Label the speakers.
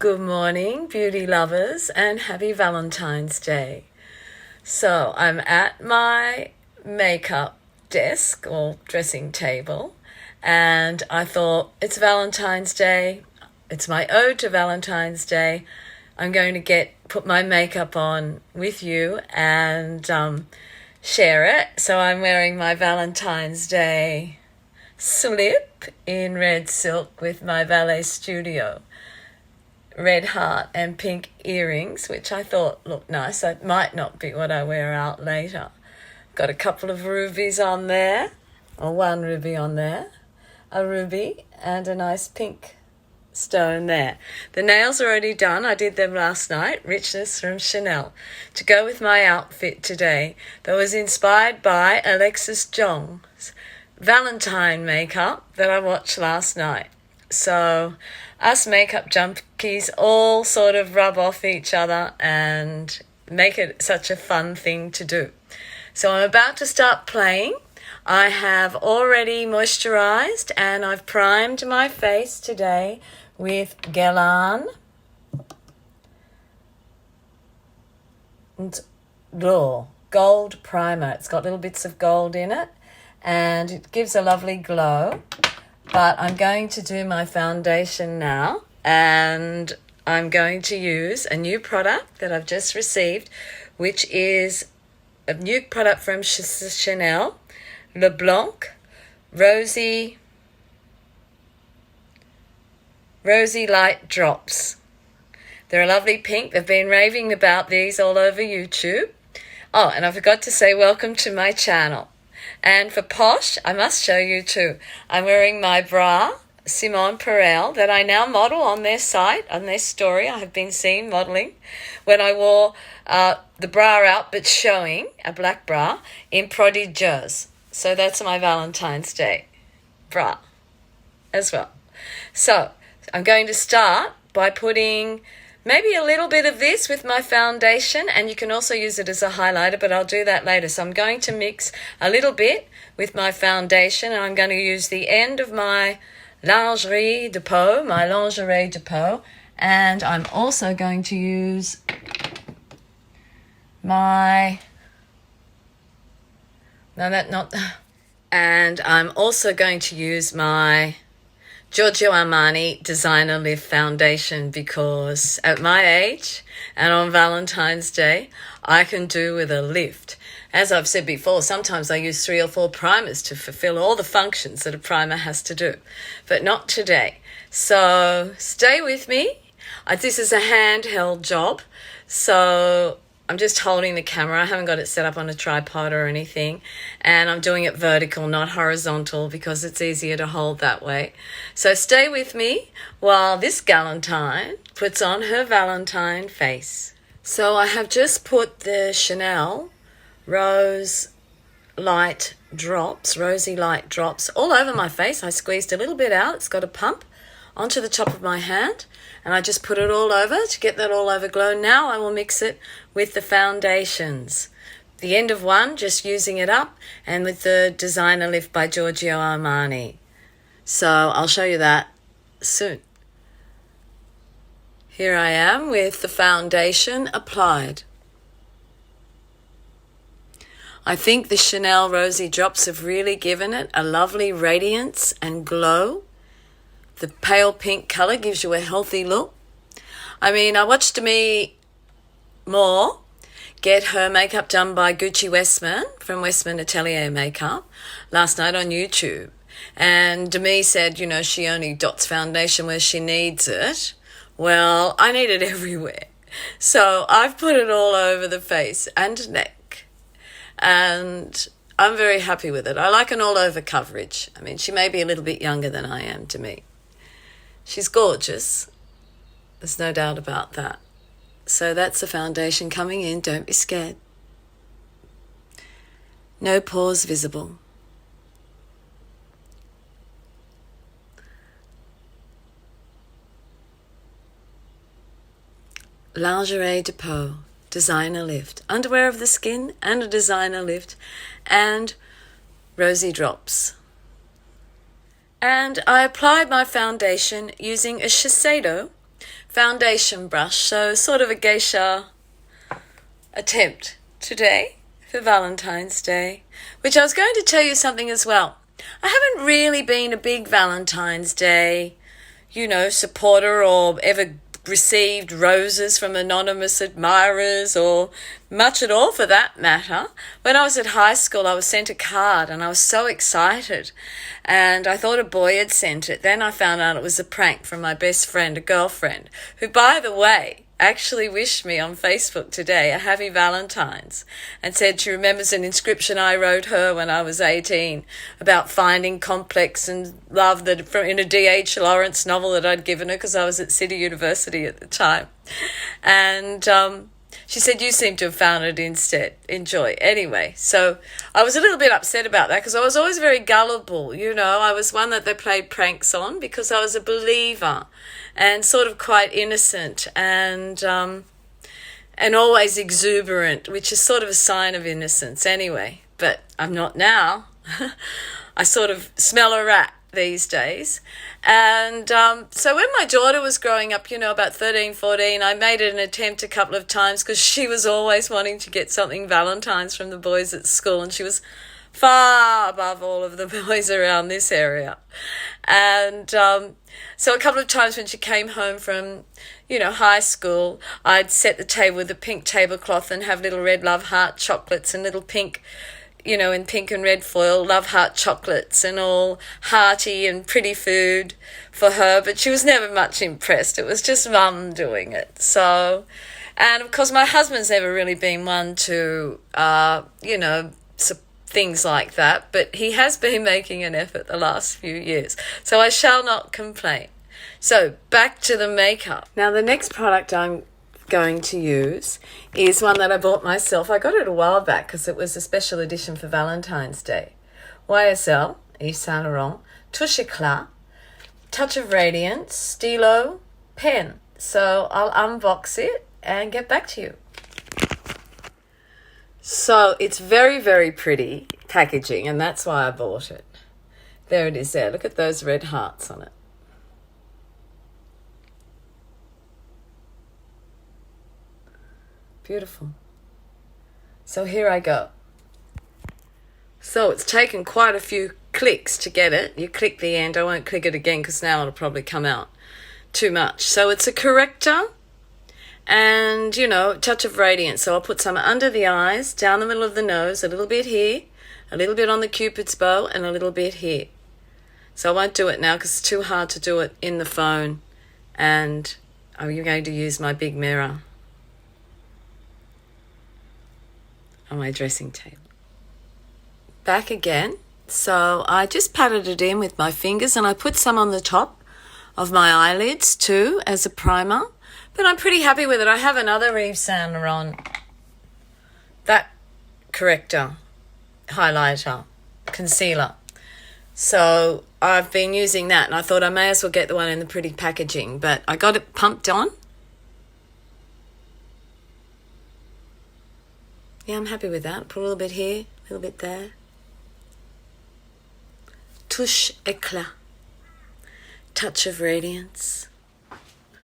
Speaker 1: Good morning, beauty lovers, and happy Valentine's Day. So I'm at my makeup desk or dressing table, and I thought it's Valentine's Day. It's my ode to Valentine's Day. I'm going to put my makeup on with you and share it. So I'm wearing my Valentine's Day slip in red silk with my Ballet Studio red heart and pink earrings, which I thought looked nice. That might not be what I wear out later. Got a couple of rubies on there, or one ruby on there, a ruby and a nice pink stone there. The nails are already done. I did them last night. Richness from Chanel, to go with my outfit today that was inspired by Alexis Jong's Valentine makeup that I watched last night. So us makeup junkies all sort of rub off each other and make it such a fun thing to do. So I'm about to start playing. I have already moisturized and I've primed my face today with Guerlain gold primer. It's got little bits of gold in it and it gives a lovely glow. But I'm going to do my foundation now, and I'm going to use a new product that I've just received, which is a new product from Chanel, Le Blanc Rosy Light Drops. They're a lovely pink. They've been raving about these all over YouTube. Oh, and I forgot to say welcome to my channel. And for posh, I must show you too. I'm wearing my bra, Simone Perel, that I now model on their site, on their story. I have been seen modeling when I wore the bra out but showing, a black bra, in Prodigieuse. So that's my Valentine's Day bra as well. So I'm going to start by putting maybe a little bit of this with my foundation, and you can also use it as a highlighter, but I'll do that later. So I'm going to mix a little bit with my foundation, and I'm going to use the end of my lingerie de peau, and I'm also going to use and I'm also going to use my Giorgio Armani Designer Lift Foundation, because at my age and on Valentine's Day, I can do with a lift. As I've said before, sometimes I use 3 or 4 primers to fulfill all the functions that a primer has to do, but not today. So stay with me. This is a handheld job, so I'm just holding the camera. I haven't got it set up on a tripod or anything. And I'm doing it vertical, not horizontal, because it's easier to hold that way. So stay with me while this galantine puts on her Valentine face. So I have just put the Chanel Rosy Light Drops all over my face. I squeezed a little bit out. It's got a pump onto the top of my hand, and I just put it all over to get that all over glow. Now I will mix it with the foundations. The end of one, just using it up, and with the Designer Lift by Giorgio Armani. So I'll show you that soon. Here I am with the foundation applied. I think the Chanel Rosy Drops have really given it a lovely radiance and glow. The pale pink colour gives you a healthy look. I mean, I watched Demi Moore get her makeup done by Gucci Westman from Westman Atelier Makeup last night on YouTube. And Demi said, she only dots foundation where she needs it. Well, I need it everywhere. So I've put it all over the face and neck. And I'm very happy with it. I like an all-over coverage. I mean, she may be a little bit younger than I am, Demi. She's gorgeous. There's no doubt about that. So that's the foundation coming in. Don't be scared. No pores visible. Lingerie de peau, Designer Lift. Underwear of the skin and a Designer Lift, and Rosy Drops. And I applied my foundation using a Shiseido foundation brush. So sort of a geisha attempt today for Valentine's Day, which I was going to tell you something as well. I haven't really been a big Valentine's Day, supporter or ever received roses from anonymous admirers or much at all for that matter. When I was at high school, I was sent a card and I was so excited, and I thought a boy had sent it. Then I found out it was a prank from my best friend, a girlfriend, who, by the way, actually wished me on Facebook today a happy Valentine's and said she remembers an inscription I wrote her when I was 18 about finding complex and love in a D.H. Lawrence novel that I'd given her because I was at City University at the time. And she said, you seem to have found it instead. Enjoy. Anyway, so I was a little bit upset about that because I was always very gullible. I was one that they played pranks on because I was a believer and sort of quite innocent and always exuberant, which is sort of a sign of innocence anyway. But I'm not now. I sort of smell a rat these days. And so when my daughter was growing up, about 13, 14, I made an attempt a couple of times because she was always wanting to get something Valentine's from the boys at school, and she was far above all of the boys around this area. And so a couple of times when she came home from, high school, I'd set the table with a pink tablecloth and have little red love heart chocolates and little pink, in pink and red foil, love heart chocolates and all hearty and pretty food for her. But she was never much impressed. It was just Mum doing it. So, and of course my husband's never really been one to, things like that. But he has been making an effort the last few years. So I shall not complain. So back to the makeup. Now the next product I'm going to use is one that I bought myself. I got it a while back because it was a special edition for Valentine's Day. YSL, Yves Saint Laurent, Touche Eclat, Touch of Radiance, Stilo, Pen. So I'll unbox it and get back to you. So it's very, very pretty packaging, and that's why I bought it. There it is there. Look at those red hearts on it. Beautiful. So here I go. So it's taken quite a few clicks to get it. You click the end. I won't click it again because now it'll probably come out too much. So it's a corrector and, touch of radiance. So I'll put some under the eyes, down the middle of the nose, a little bit here, a little bit on the Cupid's bow, and a little bit here. So I won't do it now because it's too hard to do it in the phone. And I'm going to use my big mirror on my dressing table. Back again. So I just patted it in with my fingers and I put some on the top of my eyelids too as a primer. But I'm pretty happy with it. I have another Yves Saint Laurent, that corrector, highlighter, concealer. So I've been using that and I thought I may as well get the one in the pretty packaging. But I got it pumped on. Yeah, I'm happy with that. Put a little bit here, a little bit there. Touche Eclat. Touch of Radiance.